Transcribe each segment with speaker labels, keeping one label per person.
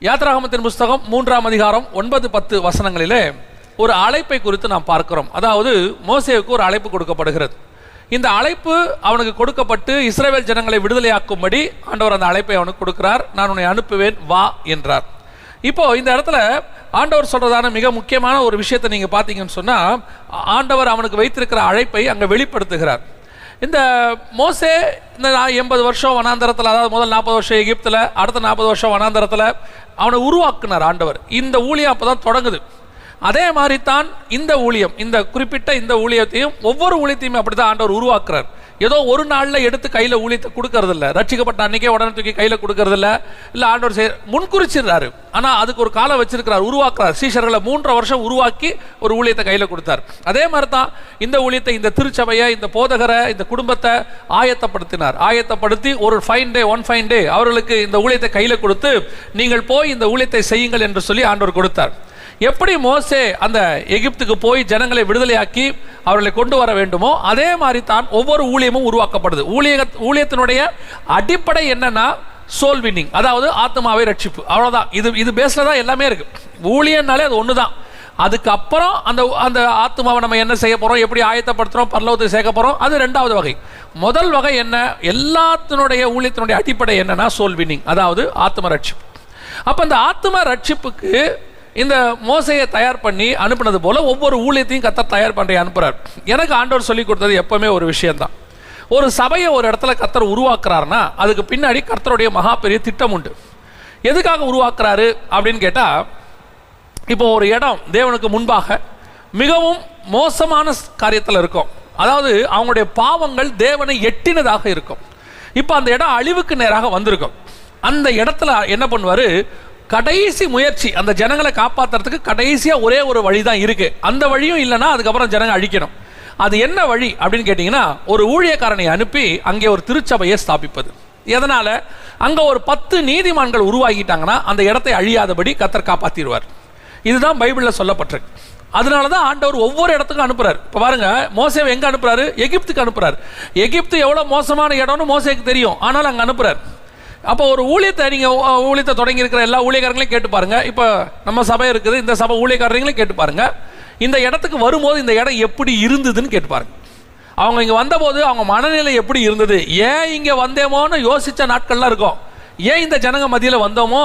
Speaker 1: யாத்ராகமத்தின் புஸ்தகம் 3ஆம் அதிகாரம் 9-10 வசனங்களிலே ஒரு அழைப்பை குறித்து நாம் பார்க்கிறோம். அதாவது மோசேவுக்கு ஒரு அழைப்பு கொடுக்கப்படுகிறது. இந்த அழைப்பு அவனுக்கு கொடுக்கப்பட்டு இஸ்ரவேல் ஜனங்களை விடுதலையாக்கும்படி ஆண்டவர் அந்த அழைப்பை அவனுக்கு கொடுக்கிறார். நான் உன்னை அனுப்புவேன், வா என்றார். இப்போ இந்த இடத்துல ஆண்டவர் சொல்றதான மிக முக்கியமான ஒரு விஷயத்தை நீங்க பார்த்தீங்கன்னு சொன்னா, ஆண்டவர் அவனுக்கு வைத்திருக்கிற அழைப்பை அங்கே வெளிப்படுத்துகிறார். இந்த மோசே இந்த 80 வருஷம் வனாந்தரத்தில், அதாவது முதல் 40 வருஷம் எகிப்தில், அடுத்த 40 வருஷம் வனாந்தரத்தில் அவனை உருவாக்குனார் ஆண்டவர். இந்த ஊழியம் அப்போ தான் தொடங்குது. அதே மாதிரி தான் இந்த ஊழியம், இந்த குறிப்பிட்ட இந்த ஊழியத்தையும் ஒவ்வொரு ஊழியத்தையும் அப்படி தான் ஆண்டவர் உருவாக்குறார். ஏதோ ஒரு நாளில் எடுத்து கையில் ஊழியத்தை கொடுக்கறதில்ல, ரட்சிக்கப்பட்ட அன்னைக்கே உடனே தூக்கி கையில் கொடுக்கறதில்ல, இல்லை ஆண்டவர் முன்குறிச்சிடுறாரு. ஆனால் அதுக்கு ஒரு காலம் வச்சிருக்கிறார், உருவாக்குறார். சீஷர்களை 3 வருஷம் உருவாக்கி ஒரு ஊழியத்தை கையில் கொடுத்தார். அதே மாதிரி தான் இந்த ஊழியத்தை, இந்த திருச்சபையை, இந்த போதகரை, இந்த குடும்பத்தை ஆயத்தப்படுத்தினார். ஆயத்தப்படுத்தி ஒரு ஒன் ஃபைன் டே அவர்களுக்கு இந்த ஊழியத்தை கையில் கொடுத்து, நீங்கள் போய் இந்த ஊழியத்தை செய்யுங்கள் என்று சொல்லி ஆண்டவர் கொடுத்தார். எப்படி மோசே அந்த எகிப்துக்கு போய் ஜனங்களை விடுதலையாக்கி அவர்களை கொண்டு வர வேண்டுமோ அதே மாதிரி தான் ஒவ்வொரு ஊழியமும் உருவாக்கப்படுது. ஊழியத்தினுடைய அடிப்படை என்னன்னா சோல் வின்னிங், அதாவது ஆத்மாவை ரட்சிப்பு. அவ்வளவுதான். இது பேஸ்ல தான் எல்லாமே இருக்கு. ஊழியனாலே அது ஒண்ணுதான். அதுக்கப்புறம் அந்த ஆத்மாவை நம்ம என்ன செய்ய போறோம், எப்படி ஆயத்தப்படுத்துறோம், பரலோகத்தை சேர்க்க போறோம், அது 2வது வகை. முதல் வகை என்ன, எல்லாத்தினுடைய ஊழியத்தினுடைய அடிப்படை என்னன்னா சோல் வின்னிங், அதாவது ஆத்ம ரட்சிப்பு. அப்ப இந்த ஆத்ம ரட்சிப்புக்கு இந்த மோசையை தயார் பண்ணி அனுப்பினது போல ஒவ்வொரு ஊழியத்தையும் கர்த்தர் தயார் பண்ணி அனுப்புறார். எனக்கு ஆண்டவர் சொல்லி கொடுத்தது எப்பவுமே ஒரு விஷயம்தான். ஒரு சபையை ஒரு இடத்துல கர்த்தர் உருவாக்குறாருன்னா அதுக்கு பின்னாடி கர்த்தருடைய மகா பெரிய திட்டம் உண்டு. எதுக்காக உருவாக்குறாரு அப்படின்னு கேட்டா, இப்போ ஒரு இடம் தேவனுக்கு முன்பாக மிகவும் மோசமான காரியத்தில் இருக்கும். அதாவது அவங்களுடைய பாவங்கள் தேவனை எட்டினதாக இருக்கும். இப்போ அந்த இடம் அழிவுக்கு நேராக வந்திருக்கும். அந்த இடத்துல என்ன பண்ணுவாரு, கடைசி முயற்சி, அந்த ஜனங்களை காப்பாற்றுறதுக்கு கடைசியாக ஒரே ஒரு வழி தான் இருக்கு. அந்த வழியும் இல்லைன்னா அதுக்கப்புறம் ஜனங்க அழிக்கணும். அது என்ன வழி அப்படின்னு கேட்டிங்கன்னா, ஒரு ஊழியக்காரனை அனுப்பி அங்கே ஒரு திருச்சபையை ஸ்தாபிப்பது. எதனால, அங்கே ஒரு 10 நீதிமான்கள் உருவாகிட்டாங்கன்னா அந்த இடத்தை அழியாதபடி கர்த்தர் காப்பாற்றிடுவார். இதுதான் பைபிளில் சொல்லப்பட்டிருக்கு. அதனால தான் ஆண்டவர் ஒவ்வொரு இடத்துக்கும் அனுப்புறாரு. இப்போ பாருங்க, மோசேவை எங்கே அனுப்புறாரு, எகிப்துக்கு அனுப்புறாரு. எகிப்து எவ்வளோ மோசமான இடம்னு மோசேக்கு தெரியும், ஆனால் அங்கே அனுப்புறாரு. அப்போ ஒரு ஊழியத்தை நீங்கள் ஊழியத்தை தொடங்கி இருக்கிற எல்லா ஊழியக்காரங்களையும் கேட்டு பாருங்க. இப்போ நம்ம சபை இருக்குது, இந்த சபை ஊழியக்காரங்களையும் கேட்டு பாருங்க. இந்த இடத்துக்கு வரும்போது இந்த இடம் எப்படி இருந்ததுன்னு கேட்டு பாருங்க. அவங்க இங்கே வந்தபோது அவங்க மனநிலை எப்படி இருந்தது, ஏன் இங்கே வந்தேமோன்னு யோசித்த நாட்கள்லாம் இருக்கும். ஏன் இந்த ஜனங்க மத்தியில் வந்தோமோ,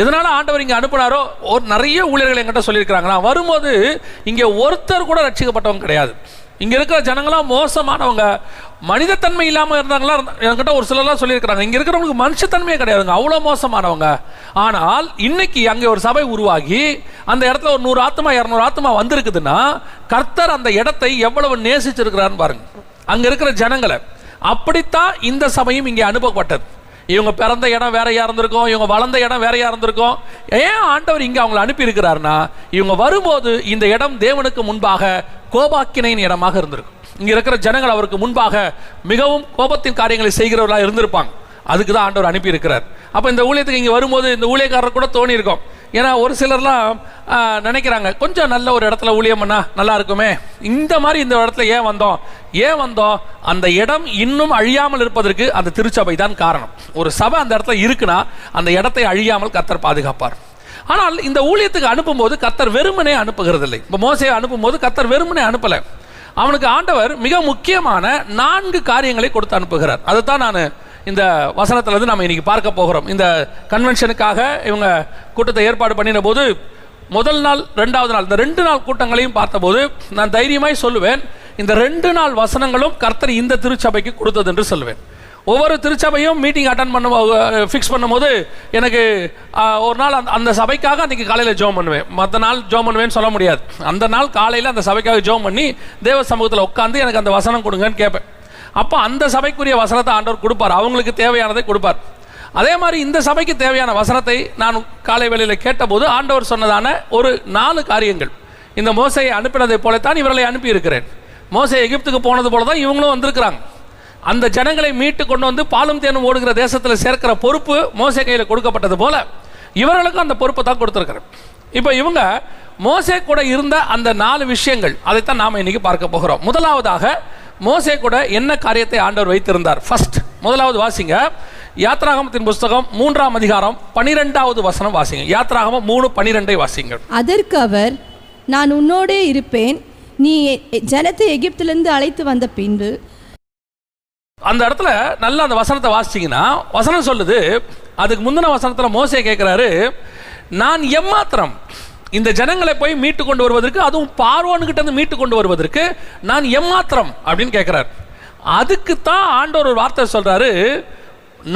Speaker 1: எதனால ஆண்டவர் இங்கே அனுப்புனாரோ. நிறைய ஊழியர்கள் என்கிட்ட சொல்லியிருக்கிறாங்களா, வரும்போது இங்கே ஒருத்தர் கூட ரட்சிக்கப்பட்டவங்க கிடையாது. இங்கே இருக்கிற ஜனங்களாம் மோசமானவங்க, மனிதத்தன்மை இல்லாமல் இருந்தாங்களா என்கிட்ட ஒரு சிலர்லாம் சொல்லியிருக்கிறாங்க. இங்கே இருக்கிறவங்களுக்கு மனுஷத்தன்மையே கிடையாதுங்க, அவ்வளோ மோசமானவங்க. ஆனால் இன்னைக்கு அங்கே ஒரு சபை உருவாகி அந்த இடத்துல ஒரு 100 ஆத்மா 200 ஆத்மா வந்திருக்குதுன்னா கர்த்தர் அந்த இடத்தை எவ்வளவு நேசிச்சிருக்கிறான்னு பாருங்க, அங்கே இருக்கிற ஜனங்களை. அப்படித்தான் இந்த சபையும் இங்கே அனுப்பப்பட்டது. இவங்க பிறந்த இடம் வேறையா இருந்திருக்கும், இவங்க வளர்ந்த இடம் வேறையா இருந்திருக்கும். ஏன் ஆண்டவர் இங்கே அவங்களை அனுப்பி இருக்கிறாருன்னா, இவங்க வரும்போது இந்த இடம் தேவனுக்கு முன்பாக கோபாக்கினையின் இடமாக இருந்திருக்கும். இங்க இருக்கிற ஜனங்கள் அவருக்கு முன்பாக மிகவும் கோபத்தின் காரியங்களை செய்கிறவர்களாக இருந்திருப்பாங்க. அதுக்கு தான் ஆண்டவர் அனுப்பி இருக்கிறார். அப்போ இந்த ஊழியத்துக்கு இங்கே வரும்போது இந்த ஊழியக்காரர் கூட தோணி இருக்கும். ஏன்னா ஒரு சிலர்லாம் நினைக்கிறாங்க, கொஞ்சம் நல்ல ஒரு இடத்துல ஊழியம் பண்ணா நல்லா இருக்குமே, இந்த மாதிரி இந்த இடத்துல ஏன் வந்தோம். அந்த இடம் இன்னும் அழியாமல் இருப்பதற்கு அந்த திருச்சபை தான் காரணம். ஒரு சபை அந்த இடத்துல இருக்குன்னா அந்த இடத்தை அழியாமல் கர்த்தர் பாதுகாப்பார். ஆனால் இந்த ஊழியத்துக்கு அனுப்பும்போது கர்த்தர் வெறுமனே அனுப்புகிறது இல்லை. இப்போ மோசேயை அனுப்பும்போது கர்த்தர் வெறுமனே அனுப்பலை. அவனுக்கு ஆண்டவர் மிக முக்கியமான 4 காரியங்களை கொடுத்து அனுப்புகிறார். அதுதான் நான் இந்த வசனத்திலிருந்து நம்ம இன்னைக்கு பார்க்க போகிறோம். இந்த கன்வென்ஷனுக்காக இவங்க கூட்டத்தை ஏற்பாடு பண்ணின போது முதல் நாள் 2வது நாள், இந்த 2 நாள் கூட்டங்களையும் பார்த்தபோது நான் தைரியமாய் சொல்லுவேன், இந்த 2 நாள் வசனங்களும் கர்த்தர் இந்த திருச்சபைக்கு கொடுத்தது என்று சொல்லுவேன். ஒவ்வொரு திருச்சபையும் மீட்டிங் அட்டன் ஃபிக்ஸ் பண்ணும்போது எனக்கு ஒரு நாள் அந்த சபைக்காக அன்றைக்கி காலையில் ஜோம் பண்ணுவேன். மற்ற நாள் ஜோம் பண்ணுவேன்னு சொல்ல முடியாது. அந்த நாள் காலையில் அந்த சபைக்காக ஜோம் பண்ணி தேவ சமூகத்தில் உட்காந்து எனக்கு அந்த வசனம் கொடுங்கன்னு கேட்பேன். அப்போ அந்த சபைக்குரிய வசனத்தை ஆண்டவர் கொடுப்பார், அவங்களுக்கு தேவையானதை கொடுப்பார். அதே மாதிரி இந்த சபைக்கு தேவையான வசனத்தை நான் காலை வேளையில் கேட்டபோது ஆண்டவர் சொன்னதான ஒரு 4 காரியங்கள். இந்த மோசையை அனுப்பினதை போலத்தான் இவர்களை அனுப்பி இருக்கிறேன். மோசை எகிப்துக்கு போனது போல தான் இவங்களும் வந்திருக்கிறாங்க. அந்த ஜனங்களை மீட்டு கொண்டு வந்து பாலும் தேனும் ஓடுகிற தேசத்தில் சேர்க்கிற பொறுப்பு மோசே கையில் கொடுக்கப்பட்டது போல இவர்களுக்கும் அந்த பொறுப்பை தான் கொடுத்துருக்கிறேன். இப்போ இவங்க மோசே கூட இருந்த அந்த 4 விஷயங்கள், அதைத்தான் நாம் இன்னைக்கு பார்க்க போகிறோம். முதலாவதாக மோசே கூட என்ன காரியத்தை ஆண்டவர் வைத்திருந்தார். ஃபர்ஸ்ட் முதலாவது வாசிங்க, யாத்ராகமத்தின் புஸ்தகம் 3ஆம் அதிகாரம் 12வது வசனம் வாசிங்க. யாத்ராகமம் 3:12 வாசிங்க.
Speaker 2: அதற்கு அவர், நான் உன்னோடே இருப்பேன், நீ ஜனத்தை எகிப்திலிருந்து அழைத்து வந்த பின்பு.
Speaker 1: அந்த இடத்துல நல்லா அந்த வசனத்தை வாசிச்சிங்கன்னா வசனம் சொல்லுது, அதுக்கு முந்தின வசனத்தில் மோசே கேட்குறாரு, நான் எம்மாத்திரம் இந்த ஜனங்களை போய் மீட்டு கொண்டு வருவதற்கு, அதுவும் பார்வோன்கிட்ட இருந்து மீட்டு கொண்டு வருவதற்கு நான் எம்மாத்திரம் அப்படின்னு கேட்கிறார். அதுக்கு தான் ஆண்டவர் ஒரு வார்த்தை சொல்றாரு,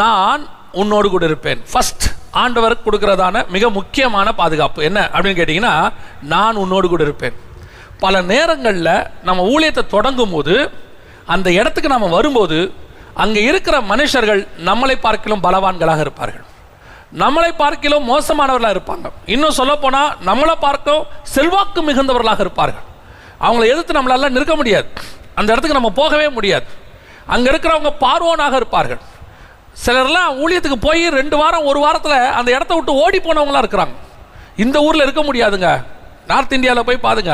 Speaker 1: நான் உன்னோடு கூட இருப்பேன். ஃபர்ஸ்ட் ஆண்டவருக்கு கொடுக்கிறதான மிக முக்கியமான பாதுகாப்பு என்ன அப்படின்னு கேட்டீங்கன்னா, நான் உன்னோடு கூட இருப்பேன். பல நேரங்களில் நம்ம ஊழியத்தை தொடங்கும் போது, அந்த இடத்துக்கு நம்ம வரும்போது, அங்கே இருக்கிற மனுஷர்கள் நம்மளை பார்க்கிலும் பலவான்களாக இருப்பார்கள், நம்மளை பார்க்கிலும் மோசமானவர்களாக இருப்பாங்க. இன்னும் சொல்ல போனால் நம்மளை பார்க்க செல்வாக்கு மிகுந்தவர்களாக இருப்பார்கள். அவங்களை எதிர்த்து நம்மளால நிற்க முடியாது, அந்த இடத்துக்கு நம்ம போகவே முடியாது. அங்கே இருக்கிறவங்க பார்வோனாக இருப்பார்கள். சிலர்லாம் ஊழியத்துக்கு போய் 2 வாரம் 1 வாரத்தில் அந்த இடத்த விட்டு ஓடி போனவங்களாம் இருக்கிறாங்க. இந்த ஊரில் இருக்க முடியாதுங்க. நார்த் இந்தியாவில் போய் பாருங்க,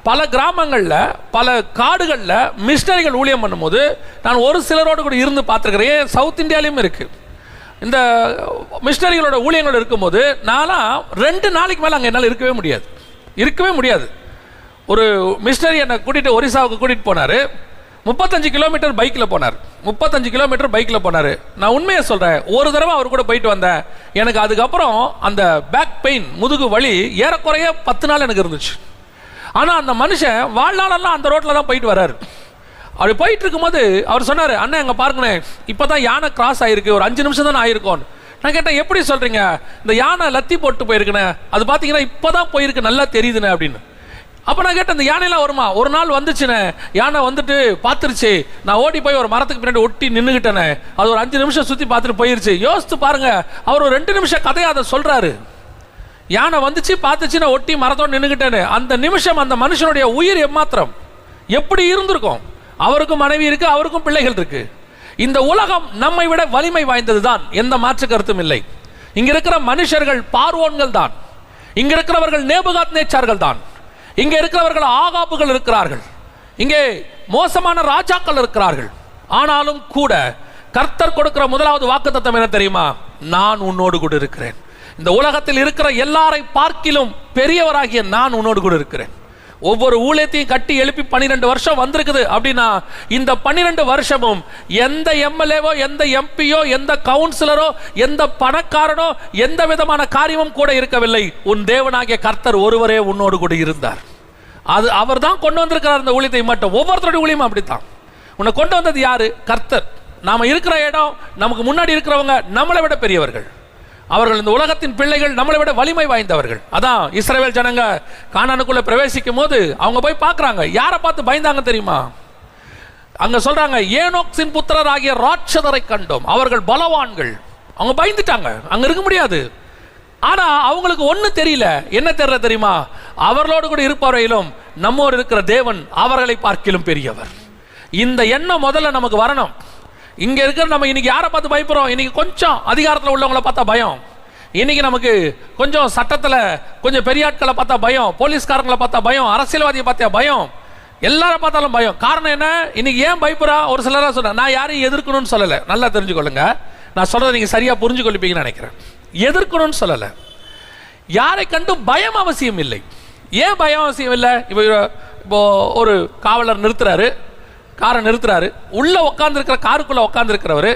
Speaker 1: பல கிராமங்களில் பல காடுகளில் மிஷினரிகள் ஊழியம் பண்ணும்போது நான் ஒரு சிலரோடு கூட இருந்து பார்த்துருக்கிறேன். சவுத் இந்தியாலையும் இருக்குது. இந்த மிஷினரிகளோட ஊழியங்கள் இருக்கும்போது நான்லாம் 2 நாளைக்கு மேலே அங்கே என்னால் இருக்கவே முடியாது. ஒரு மிஷினரி என்னை கூட்டிகிட்டு ஒரிசாவுக்கு கூட்டிகிட்டு போனார். 35 கிலோமீட்டர் பைக்கில் போனார். 35 கிலோமீட்டர் பைக்கில் போனார். நான் உண்மையை சொல்கிறேன், ஒரு தடவை அவர் கூட போயிட்டு வந்தேன். எனக்கு அதுக்கப்புறம் அந்த பேக் பெயின், முதுகு வலி ஏறக்குறைய 10 நாள் எனக்கு இருந்துச்சு. ஆனால் அந்த மனுஷன் வாழ்நாளெல்லாம் அந்த ரோட்டில் தான் போயிட்டு வர்றாரு. அப்படி போயிட்டு இருக்கும்போது அவர் சொன்னார், அண்ணன் எங்கே பாருங்கண்ணே, இப்போ தான் யானை கிராஸ் ஆகிருக்கு, ஒரு 5 நிமிஷம் தான் ஆகிருக்கோன்னு. நான் கேட்டேன், எப்படி சொல்கிறீங்க? இந்த யானை லத்தி போட்டு போயிருக்குண்ணே, அது பார்த்தீங்கன்னா இப்போ தான் போயிருக்கு, நல்லா தெரியுதுண்ணே அப்படின்னு. அப்போ நான் கேட்டேன், இந்த யானையெல்லாம் வருமா? ஒரு நாள் வந்துச்சுண்ணே, யானை வந்துட்டு பார்த்துருச்சு, நான் ஓடி போய் ஒரு மரத்துக்கு பின்னாடி ஒட்டி நின்றுக்கிட்டேனே, அது ஒரு 5 நிமிஷம் சுற்றி பார்த்துட்டு போயிருச்சு. யோசித்து பாருங்க, அவர் ஒரு 2 நிமிஷம் கதையை அதை சொல்கிறாரு. யானை வந்துச்சு, பார்த்துச்சு, நான் ஒட்டி மரத்தோடு நின்றுக்கிட்டேன்னு. அந்த நிமிஷம் அந்த மனுஷனுடைய உயிர் எம்மாத்திரம் எப்படி இருந்திருக்கும்? அவருக்கும் மனைவி இருக்கு, அவருக்கும் பிள்ளைகள் இருக்கு. இந்த உலகம் நம்மை விட வலிமை வாய்ந்தது தான், எந்த மாற்று கருத்தும் இல்லை. இங்க இருக்கிற மனுஷர்கள் பார்வோன்கள் தான், இங்க இருக்கிறவர்கள் நேபுகாத்நேச்சார்கள் தான், இங்கே இருக்கிறவர்கள் ஆகாபுகள் இருக்கிறார்கள், இங்கே மோசமான ராஜாக்கள் இருக்கிறார்கள். ஆனாலும் கூட கர்த்தர் கொடுக்கிற முதலாவது வாக்குத்தத்தம் என்ன தெரியுமா? நான் உன்னோடு கூட இருக்கிறேன். இந்த உலகத்தில் இருக்கிற எல்லாரை பார்க்கிலும் பெரியவராகிய நான் உன்னோடு கூட இருக்கிறேன். ஒவ்வொரு ஊழியத்தையும் கட்டி எழுப்பி 12 வருஷம் வந்திருக்குது அப்படின்னா, இந்த 12 வருஷமும் எந்த எம்எல்ஏவோ, எந்த எம்பியோ, எந்த கவுன்சிலரோ, எந்த பணக்காரனோ, எந்த விதமான காரியமும் கூட இருக்கவில்லை. உன் தேவனாகிய கர்த்தர் ஒருவரே உன்னோடு கூட இருந்தார். அது அவர் தான் கொண்டு வந்திருக்கிறார் இந்த ஊழியத்தை மட்டும். ஒவ்வொருத்தருடைய ஊழியமும் அப்படித்தான். உன்னை கொண்டு வந்தது யாரு? கர்த்தர். நாம இருக்கிற இடம், நமக்கு முன்னாடி இருக்கிறவங்க நம்மளை விட பெரியவர்கள். அவர்கள் இந்த உலகத்தின் பிள்ளைகள், நம்மளை விட வலிமை வாய்ந்தவர்கள். அதான் இஸ்ரவேல் ஜனங்க கானானுக்குள்ள பிரவேசிக்கும் போது அவங்க போய் பார்க்கறாங்க. யாரை பார்த்து பயந்தாங்க தெரியுமா? அங்க சொல்றாங்க, ஏனோக்சின் புத்திரர் ஆகிய ராட்சதரை கண்டோம், அவர்கள் பலவான்கள். அவங்க பயந்துட்டாங்க, அங்க இருக்க முடியாது. ஆனா அவங்களுக்கு ஒண்ணு தெரியல. என்ன தெரியல தெரியுமா? அவர்களோடு கூட இருப்பவரையிலும் நம்மோடு இருக்கிற தேவன் அவர்களை பார்க்கிலும் பெரியவர். இந்த எண்ணம் முதல்ல நமக்கு வரணும். இங்க இருக்கிற நம்ம இன்னைக்கு யாரை பார்த்து பயப்படுறோம்? இன்னைக்கு கொஞ்சம் அதிகாரத்தில் உள்ளவங்களை பார்த்தா பயம், இன்னைக்கு நமக்கு கொஞ்சம் சட்டத்தில் கொஞ்சம் பெரிய ஆட்களை பார்த்தா பயம், போலீஸ்காரங்களை பார்த்தா பயம், அரசியல்வாதியை பார்த்தா பயம், எல்லாரும் பார்த்தாலும் பயம். காரணம் என்ன? இன்னைக்கு ஏன் பயப்படுறா? ஒரு சிலராக சொன்ன, நான் யாரையும் எதிர்க்கணும்னு சொல்லலை, நல்லா தெரிஞ்சுக்கொள்ளுங்க. நான் சொல்றதை நீங்க சரியா புரிஞ்சு கொள்ளிப்பீங்கன்னு நினைக்கிறேன். எதிர்க்கணும்னு சொல்லலை, யாரை கண்டும் பயம் அவசியம் இல்லை. ஏன் பயம் அவசியம் இல்லை? இப்போ ஒரு காவலர் நிறுத்துறாரு, காரை நிறுத்துறாரு, உள்ள உட்காந்துருக்கிற காருக்குள்ள உட்காந்துருக்கிறவர்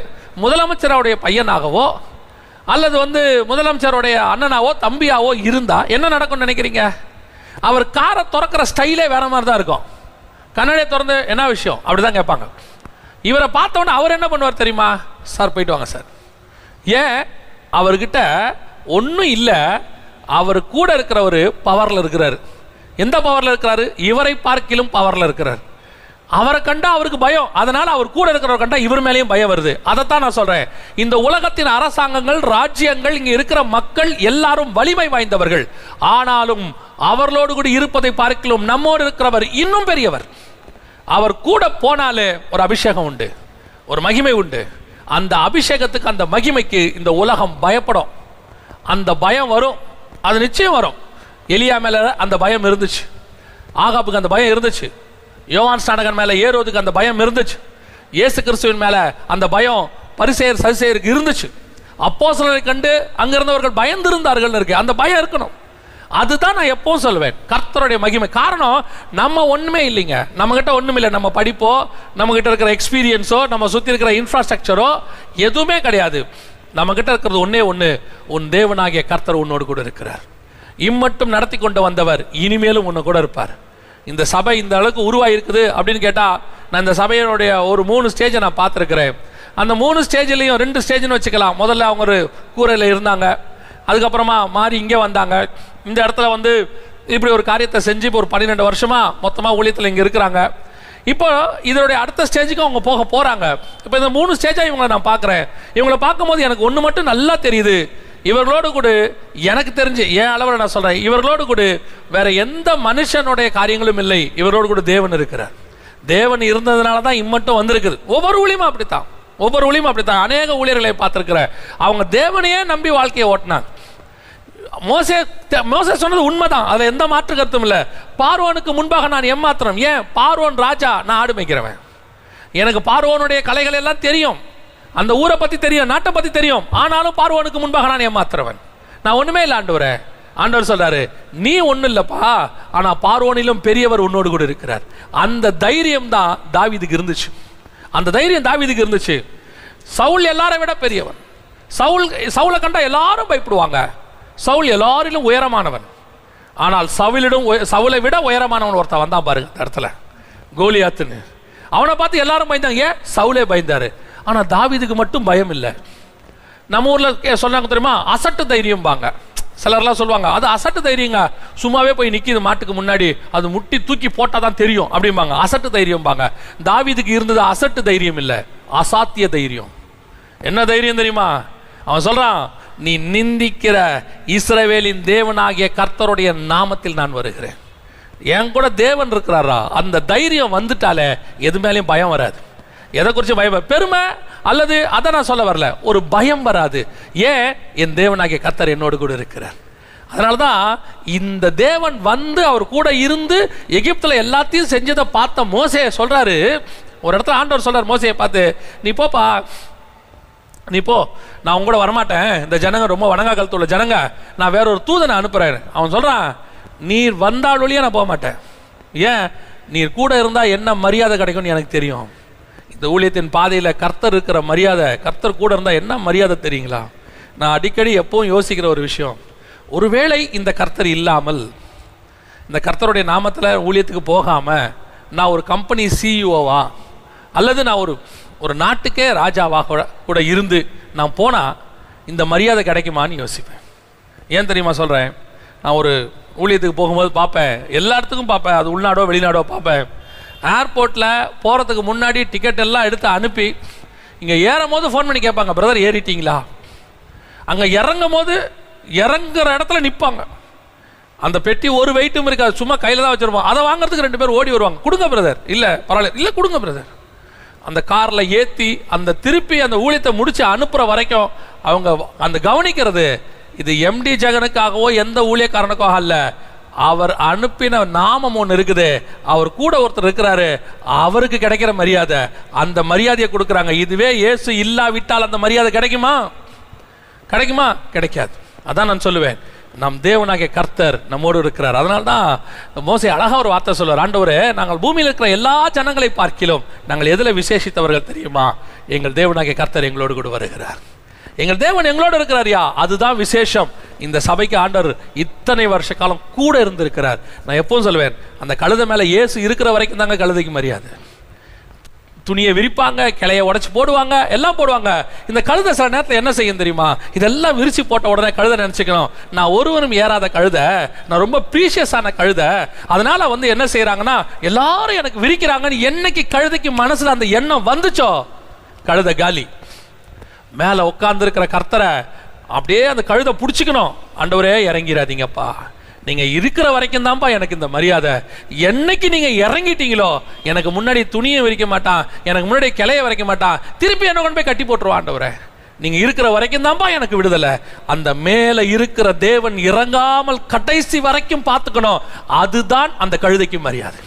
Speaker 1: முதலமைச்சருடைய பையனாகவோ அல்லது முதலமைச்சருடைய அண்ணனாவோ தம்பியாவோ இருந்தா என்ன நடக்கும்னு நினைக்கிறீங்க? அவர் காரை திறக்கிற ஸ்டைலே வேற மாதிரி தான் இருக்கும். கண்ணாடியை திறந்து என்ன விஷயம் அப்படிதான் கேட்பாங்க. இவரை பார்த்தோன்னே அவர் என்ன பண்ணுவார் தெரியுமா? சார் போயிட்டு வாங்க சார். ஏன்? அவர்கிட்ட ஒன்றும் இல்லை, அவர் கூட இருக்கிறவர் பவரில் இருக்கிறாரு. எந்த பவரில் இருக்கிறாரு? இவரை பார்க்கிலும் பவரில் இருக்கிறார். அவரை கண்டா அவருக்கு பயம், அதனால அவர் கூட இருக்கிறவர் கண்டா இவர் மேலேயும் பயம் வருது. அதைத்தான் நான் சொல்றேன். இந்த உலகத்தின் அரசாங்கங்கள், ராஜ்யங்கள், இங்க இருக்கிற மக்கள் எல்லாரும் வலிமை வாய்ந்தவர்கள். ஆனாலும் அவர்களோடு கூட இருப்பதை பார்க்கலாம் நம்மோடு இருக்கிறவர் இன்னும் பெரியவர். அவர் கூட போனாலே ஒரு அபிஷேகம் உண்டு, ஒரு மகிமை உண்டு. அந்த அபிஷேகத்துக்கு, அந்த மகிமைக்கு இந்த உலகம் பயப்படும். அந்த பயம் வரும், அது நிச்சயம் வரும். எலியா மேல அந்த பயம் இருந்துச்சு, ஆகாபுக்கு அந்த பயம் இருந்துச்சு, யோவான் ஸ்நானகன் மேல ஏரோதுக்கு அந்த பயம் இருந்துச்சு, இயேசு கிறிஸ்துவின் மேல அந்த பயம் பரிசேயர் சதுசேயருக்கு இருந்துச்சு. அப்போஸ்தலரை கண்டு அங்கிருந்தவர்கள் பயந்திருந்தார்கள் இருக்கு. அந்த பயம் இருக்கணும். அதுதான் நான் எப்பவும் சொல்லுவேன், கர்த்தருடைய மகிமை. காரணம், நம்ம ஒண்ணுமே இல்லைங்க, நம்ம கிட்ட ஒண்ணுமே இல்லை. நம்ம படிப்போ, நம்ம கிட்ட இருக்கிற எக்ஸ்பீரியன்ஸோ, நம்ம சுத்தி இருக்கிற இன்ஃப்ராஸ்ட்ரக்சரோ எதுவுமே கிடையாது. நம்ம கிட்ட இருக்கிறது ஒன்னே ஒண்ணு, உன் தேவனாகிய கர்த்தர் உன்னோடு கூட இருக்கிறார். இம்மட்டும் நடத்தி கொண்டு வந்தவர் இனிமேலும் உன்னை கூட இருப்பார். இந்த சபை இந்த அளவுக்கு உருவாயிருக்குது அப்படின்னு கேட்டா, நான் இந்த சபையினுடைய ஒரு 3 ஸ்டேஜை நான் பார்த்துருக்கிறேன். அந்த 3 ஸ்டேஜ்லையும் 2 ஸ்டேஜ்னு வச்சுக்கலாம். முதல்ல அவங்க ஒரு கூரையில் இருந்தாங்க, அதுக்கப்புறமா மாறி இங்கே வந்தாங்க. இந்த இடத்துல வந்து இப்படி ஒரு காரியத்தை செஞ்சு இப்போ ஒரு 12 வருஷமா மொத்தமாக ஊழியத்தில் இங்கே இருக்கிறாங்க. இப்போ இதனுடைய அடுத்த ஸ்டேஜுக்கு அவங்க போக போகிறாங்க. இப்போ இந்த 3 ஸ்டேஜாக இவங்களை நான் பார்க்குறேன். இவங்களை பார்க்கும்போது எனக்கு ஒன்று மட்டும் நல்லா தெரியுது, இவர்களோடு கூட எனக்கு தெரிஞ்சு என் அளவில் நான் சொல்கிறேன், இவர்களோடு கூட வேற எந்த மனுஷனுடைய காரியங்களும் இல்லை, இவரோடு கூட தேவன் இருக்கிறார். தேவன் இருந்ததுனால தான் இம்மட்டும் வந்திருக்குது. ஒவ்வொரு ஊழியமும் அப்படித்தான், ஒவ்வொரு ஊழியமும் அப்படித்தான். அநேக ஊழியர்களை பார்த்துருக்கிறேன், அவங்க தேவனையே நம்பி வாழ்க்கையை ஓட்டினாங்க. மோசே சொன்னது உண்மைதான், அதுல எந்த மாற்று கருத்தும் இல்லை. பார்வோனுக்கு முன்பாக நான் எம்மாத்திரம், ஏன் பார்வோன் ராஜா, நான் ஆடு மேய்க்கிறவன். எனக்கு பார்வோனுடைய கலைகள் எல்லாம் தெரியும், அந்த ஊரை பத்தி தெரியும், நாட்டை பத்தி தெரியும். ஆனாலும் பார்வோனுக்கு முன்பாக நான் ஏமாத்துறவன், நான் ஒண்ணுமே இல்லை ஆண்டவரே. ஆண்டவர் சொல்றாரு, நீ ஒன்றும் இல்லப்பா, ஆனா பார்வோனிலும் பெரியவர் உன்னோடு கூட இருக்கிறார். அந்த தைரியம் தான் தாவீதுக்கு இருந்துச்சு. அந்த தைரியம் தாவீதுக்கு இருந்துச்சு. சவுல் எல்லாரை விட பெரியவன். சவுலை கண்டா எல்லாரும் பயப்படுவாங்க. சவுல் எல்லாரிலும் உயரமானவன். ஆனால் சவுலை விட உயரமானவன் ஒருத்தன் வந்தான் பாருங்க இந்த இடத்துல, கோலியாத்துன்னு. அவனை பார்த்து எல்லாரும் பயந்தாங்க. ஏன்? சவுலே பயந்தாரு. ஆனா தாவீதுக்கு மட்டும் பயம் இல்லை. நம்ம ஊர்ல சொன்னாங்க தெரியுமா, அசட்டு தைரியம் பாங்க. சிலர்லாம் சொல்லுவாங்க, அது அசட்டு தைரியங்க, சும்மாவே போய் நிற்கிது மாட்டுக்கு முன்னாடி, அது முட்டி தூக்கி போட்டால் தான் தெரியும் அப்படிம்பாங்க. அசட்டு தைரியம் பாங்க. தாவீதுக்கு இருந்தது அசட்டு தைரியம் இல்லை, அசாத்திய தைரியம். என்ன தைரியம் தெரியுமா? அவன் சொல்றான், நீ நிந்திக்கிற இஸ்ரவேலின் தேவனாகிய கர்த்தருடைய நாமத்தில் நான் வருகிறேன். என் கூட தேவன் இருக்கிறாரா, அந்த தைரியம் வந்துட்டாலே எது மேலேயும் பயம் வராது. எதை குறித்து பயம்? பெருமை அல்லது அதை நான் சொல்ல வரல, ஒரு பயம் வராது. ஏன்? என் தேவனாகிய கர்த்தர் என்னோடு கூட இருக்கிறார். அதனாலதான் இந்த தேவன் வந்து அவர் கூட இருந்து எகிப்துல எல்லாத்தையும் செஞ்சதை பார்த்த மோசே சொல்றாரு, ஒரு இடத்துல ஆண்டவர் சொல்றாரு மோசையை பார்த்து, நீ போப்பா, நீ போ, நான் உங்க கூட வரமாட்டேன், இந்த ஜனங்க ரொம்ப வணங்கா கழுத்துள்ள ஜனங்க, நான் வேற ஒரு தூதனை அனுப்புறேன். அவன் சொல்றான், நீர் வந்தால் வழியே நான் போக மாட்டேன். ஏன்? நீர் கூட இருந்தா என்ன மரியாதை கிடைக்கும்னு எனக்கு தெரியும். இந்த ஊழியத்தின் பாதையில் கர்த்தர் இருக்கிற மரியாதை, கர்த்தர் கூட இருந்தால் என்ன மரியாதை தெரியுங்களா? நான் அடிக்கடி எப்பவும் யோசிக்கிற ஒரு விஷயம், ஒருவேளை இந்த கர்த்தர் இல்லாமல், இந்த கர்த்தருடைய நாமத்தில் ஊழியத்துக்கு போகாமல் நான் ஒரு கம்பெனி சிஇஓவா அல்லது நான் ஒரு நாட்டுக்கே ராஜாவாக கூட இருந்து நான் போனால் இந்த மரியாதை கிடைக்குமான்னு யோசிப்பேன். ஏன் தெரியுமா சொல்கிறேன்? நான் ஒரு ஊழியத்துக்கு போகும்போது பார்ப்பேன், எல்லா இடத்துக்கும் பார்ப்பேன், அது உள்நாடோ வெளிநாடோ பார்ப்பேன். ஏர்போர்ட்டில் போகிறதுக்கு முன்னாடி டிக்கெட் எல்லாம் எடுத்து அனுப்பி இங்கே ஏறும் போது ஃபோன் பண்ணி கேட்பாங்க, பிரதர் ஏறிட்டீங்களா? அங்கே இறங்கும் போது இறங்குற இடத்துல நிற்பாங்க. அந்த பெட்டி ஒரு வெயிட்டும் இருக்காது, சும்மா கையில் தான் வச்சுருப்போம். அதை வாங்குறதுக்கு 2 பேர் ஓடி வருவாங்க, கொடுங்க பிரதர், இல்லை பரவாயில்ல, இல்லை கொடுங்க பிரதர். அந்த காரில் ஏற்றி அந்த திருப்பி அந்த ஊழியத்தை முடிச்சு அனுப்புகிற வரைக்கும் அவங்க அந்த கவனிக்கிறது, இது எம்டி ஜெகனுக்காகவோ எந்த ஊழியக்காரனுக்காக அல்ல, அவர் அனுப்பின நாமம் ஒன்று இருக்குது, அவர் கூட ஒருத்தர் இருக்கிறாரு, அவருக்கு கிடைக்கிற மரியாதை, அந்த மரியாதையை கொடுக்குறாங்க. இதுவே இயேசு இல்லாவிட்டால் அந்த மரியாதை கிடைக்குமா? கிடைக்குமா? கிடைக்காது. அதான் நான் சொல்லுவேன், நம் தேவனாகிய கர்த்தர் நம்மோடு இருக்கிறார். அதனால தான் மோசே அழகா ஒரு வார்த்தை சொல்லுவார், ஆண்டவரே, நாங்கள் பூமியில் இருக்கிற எல்லா ஜனங்களை பார்க்கிலும் நாங்கள் எதில் விசேஷித்தவர்கள் தெரியுமா? எங்கள் தேவனாகிய கர்த்தர் எங்களோடு கூட வருகிறார். எங்கள் தேவன் எங்களோடு இருக்கிறாரியா, அதுதான் விசேஷம். இந்த சபைக்கு ஆண்டவர் இத்தனை வருஷ காலம் கூட இருந்திருக்கிறார். நான் எப்பவும் சொல்லுவேன், அந்த கழுதை மேலே இயேசு இருக்கிற வரைக்கும் தாங்க கழுதைக்கு மரியாதை. துணியை விரிப்பாங்க, கிளையை உடைச்சு போடுவாங்க, எல்லாம் போடுவாங்க. இந்த கழுதை சில நேரத்தில் என்ன செய்யும் தெரியுமா? இதெல்லாம் விரிச்சு போட்ட உடனே கழுதை நினைச்சுக்கணும், நான் ஒருவரும் ஏறாத கழுதை, நான் ரொம்ப ப்ரீஷியஸான கழுதை. அதனால வந்து என்ன செய்யறாங்கன்னா, எல்லாரும் எனக்கு விரிக்கிறாங்கன்னு என்னைக்கு கழுதைக்கு மனசுல அந்த எண்ணம் வந்துச்சோ, கழுதை காலி. மேலே உட்கார்ந்துருக்கிற கர்த்தரை அப்படியே அந்த கழுதை பிடிச்சிக்கணும். ஆண்டவரே இறங்கிடாதீங்கப்பா, நீங்க இருக்கிற வரைக்கும் தான்ப்பா எனக்கு இந்த மரியாதை. என்னைக்கு நீங்க இறங்கிட்டீங்களோ எனக்கு முன்னாடி துணியை விரிக்க மாட்டான், எனக்கு முன்னாடி கிளைய வரைக்க மாட்டான், திருப்பி என்ன கொண்டு போய் கட்டி போட்டுருவான். ஆண்டவரே நீங்க இருக்கிற வரைக்கும் தான்ப்பா எனக்கு விடுதலை. அந்த மேல இருக்கிற தேவன் இறங்காமல் கடைசி வரைக்கும் பார்த்துக்கணும். அதுதான் அந்த கழுதைக்கு மரியாதை.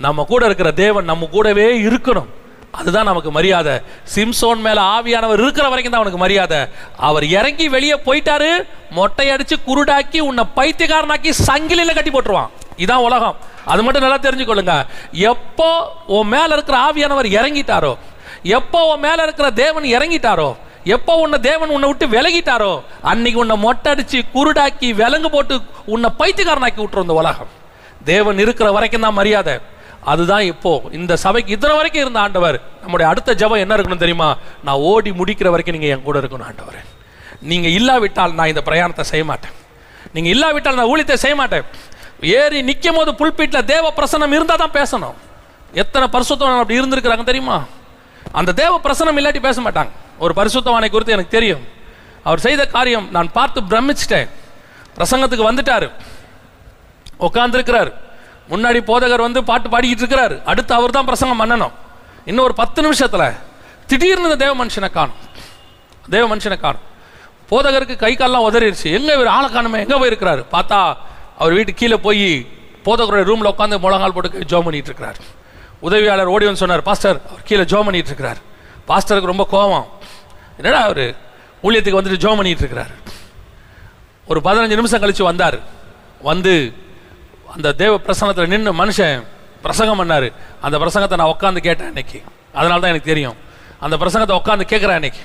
Speaker 1: நம்ம கூட இருக்கிற தேவன் நம்ம கூடவே இருக்கணும். அதுதான் நமக்கு மரியாதை. சிம்சோன் மேல ஆவியானவர் இருக்கிற வரைக்கும் தான் அவனுக்கு மரியாதை. அவர் இறங்கி வெளியே போயிட்டாரு, மொட்டை அடிச்சு குருடாக்கி உன்னை பைத்தியக்காரனாக்கி சங்கிலில கட்டி போட்டுருவான். இதான் உலகம். அது மட்டும் நல்லா தெரிஞ்சுக்கொள்ளுங்க. எப்போ உன் மேல இருக்கிற ஆவியானவர் இறங்கிட்டாரோ, எப்போ உன் மேல இருக்கிற தேவன் இறங்கிட்டாரோ, எப்போ உன்னை தேவன் உன்னை விட்டு விலகிட்டாரோ, அன்னைக்கு உன்னை மொட்டை அடிச்சு குருடாக்கி விலங்கு போட்டு உன்னை பைத்தியக்காரனாக்கி விட்டுரும் இந்த உலகம். தேவன் இருக்கிற வரைக்கும் தான் மரியாதை. அதுதான் இப்போ இந்த சபைக்கு இத்தனை வரைக்கும் இருந்த ஆண்டவர். நம்முடைய அடுத்த ஜெபம் என்ன இருக்கணும் தெரியுமா? நான் ஓடி முடிக்கிற வரைக்கும் நீங்க என் கூட இருக்கணும் ஆண்டவர். நீங்க இல்லாவிட்டால் நான் இந்த பிரயாணத்தை செய்ய மாட்டேன். நீங்க இல்லாவிட்டால் நான் ஊழியத்தை செய்ய மாட்டேன். ஏறி நிற்கும் போது புல்பீட்ல தேவ பிரசன்னம் இருந்தா தான் பேசணும். எத்தனை பரிசுத்தவான் அப்படி இருந்திருக்கிறாங்க தெரியுமா? அந்த தேவ பிரசன்னம் இல்லாட்டி பேச மாட்டாங்க. ஒரு பரிசுத்தவானை குறித்து எனக்கு தெரியும். அவர் செய்த காரியம் நான் பார்த்து பிரமிச்சிட்டேன். பிரசங்கத்துக்கு வந்துட்டாரு, உட்கார்ந்துருக்கிறார். முன்னாடி போதகர் வந்து பாட்டு பாடிக்கிட்டு இருக்கிறார். அடுத்து அவர் தான் பிரசங்கம் பண்ணணும். இன்னும் ஒரு 10 நிமிஷத்துல திடீர்னு தேவ மனுஷனை காணும். போதகருக்கு கை கால்லாம் உதறிடுச்சு. எங்க இவர் ஆளை காணுமே, எங்க போயிருக்கிறாரு? பார்த்தா அவர் வீட்டு கீழே போய் போதகருடைய ரூம்ல உட்காந்து முழங்கால் போட்டு ஜோம் பண்ணிட்டு இருக்கிறார். உதவியாளர் ஓடி வந்து சொன்னார், பாஸ்டர் அவர் கீழே ஜோம் பண்ணிட்டு இருக்கிறார். பாஸ்டருக்கு ரொம்ப கோபம். என்னடா அவர் ஊழியத்துக்கு வந்துட்டு ஜோம் பண்ணிட்டு இருக்கிறார். ஒரு 15 நிமிஷம் கழிச்சு வந்தார். வந்து அந்த தேவ பிரசங்கத்தில் நின்று மனுஷன் பிரசங்கம் பண்ணாரு. அந்த பிரசங்கத்தை நான் உட்காந்து கேட்டேன் இன்னைக்கு. அதனால தான் எனக்கு தெரியும். அந்த பிரசங்கத்தை உட்காந்து கேட்கிறேன் இன்னைக்கு.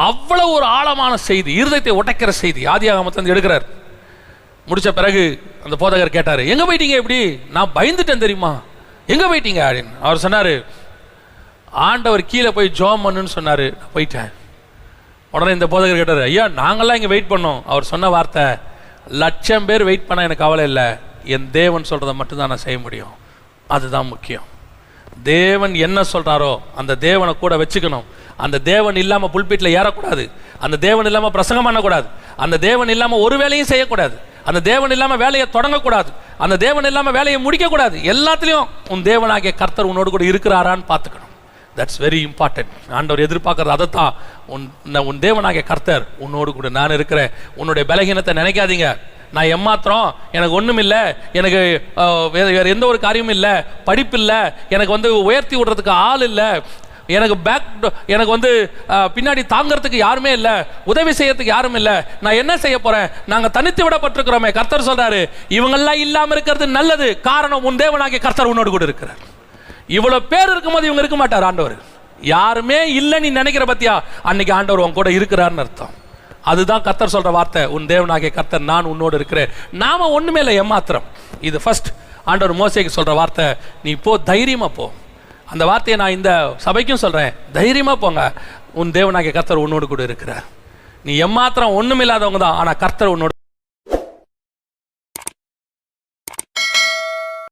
Speaker 1: அவ்வளவு ஒரு ஆழமான செய்தி, இருதயத்தை உடைக்கிற செய்தி ஆதியாகமத்திலிருந்து எடுக்கிறார். முடிச்ச பிறகு அந்த போதகர் கேட்டாரு, எங்க போயிட்டீங்க? இப்படி நான் பயந்துட்டேன் தெரியுமா, எங்க போயிட்டீங்க அப்படின்னு. அவர் சொன்னாரு, ஆண்டவர் கீழே போய் ஜோம் பண்ணுன்னு சொன்னாரு, நான் போயிட்டேன். உடனே இந்த போதகர் கேட்டாரு, ஐயா நாங்கெல்லாம் இங்கே வெயிட் பண்ணோம். அவர் சொன்ன வார்த்தை, 1,00,000 பேர் வெயிட் பண்ண எனக்கு கவலை இல்லை, என் தேவன் சொல்றதை மட்டும்தான் நான் செய்ய முடியும். அதுதான் முக்கியம். தேவன் என்ன சொல்றாரோ அந்த தேவனை கூட வச்சுக்கணும். அந்த தேவன் இல்லாம புல்பீட்ல ஏறக்கூடாது. அந்த தேவன் இல்லாம பிரசங்கம் பண்ணக்கூடாது. அந்த தேவன் இல்லாம ஒரு வேலையும் செய்யக்கூடாது. அந்த தேவன் இல்லாம வேலையை தொடங்கக்கூடாது. அந்த தேவன் இல்லாம வேலையை முடிக்கக்கூடாது. எல்லாத்திலையும் உன் தேவனாகிய கர்த்தர் உன்னோடு கூட இருக்கிறாரான்னு பார்த்துக்கணும். That's very important. ஆண்டவர் எதிர்பார்க்கறது அதைத்தான். உன் தேவனாகிய கர்த்தர் உன்னோடு கூட நான் இருக்கிறேன். உன்னுடைய பலகீனத்தை நினைக்காதீங்க. நான் ஏமாத்திரம், எனக்கு ஒன்றும் இல்லை, எனக்கு வேறு எந்த ஒரு காரியமும் இல்லை, படிப்பு இல்லை, எனக்கு வந்து உயர்த்தி விடுறதுக்கு ஆள் இல்லை, எனக்கு வந்து பின்னாடி தாங்கிறதுக்கு யாருமே இல்லை, உதவி செய்யறதுக்கு யாரும் இல்லை, நான் என்ன செய்ய போறேன்? நாங்கள் தனித்து விடப்பட்டிருக்கிறோமே. கர்த்தர் சொல்றாரு, இவங்கெல்லாம் இல்லாமல் இருக்கிறது நல்லது. காரணம் உன் தேவனாகிய கர்த்தர் உன்னோடு கூட இருக்கிறார். இவ்வளவு பேர் இருக்கும்போது இவங்க இருக்க மாட்டார் ஆண்டவர். யாருமே இல்லை நீ நினைக்கிற பத்தியா, அன்னைக்கு ஆண்டவர் உன் கூட இருக்கிறார்னு அர்த்தம். அதுதான் கர்த்தர் சொல்ற வார்த்தை, உன் தேவனாகிய கர்த்தர் நான் உன்னோடு இருக்கிறேன். நாம ஒண்ணுமே இல்லை, ஏமாத்திரம். இது ஃபர்ஸ்ட் ஆண்டவர் மோசேக்கு சொல்ற வார்த்தை. நீ போ, தைரியமா போ. அந்த வார்த்தையை நான் இந்த சபைக்கும் சொல்றேன், தைரியமா போங்க. உன் தேவனாகிய கர்த்தர் உன்னோடு கூட இருக்கிறார். நீ ஏமாத்திரம் ஒண்ணுமில்லாதவங்க தான், ஆனா கர்த்தர் உன்னோடு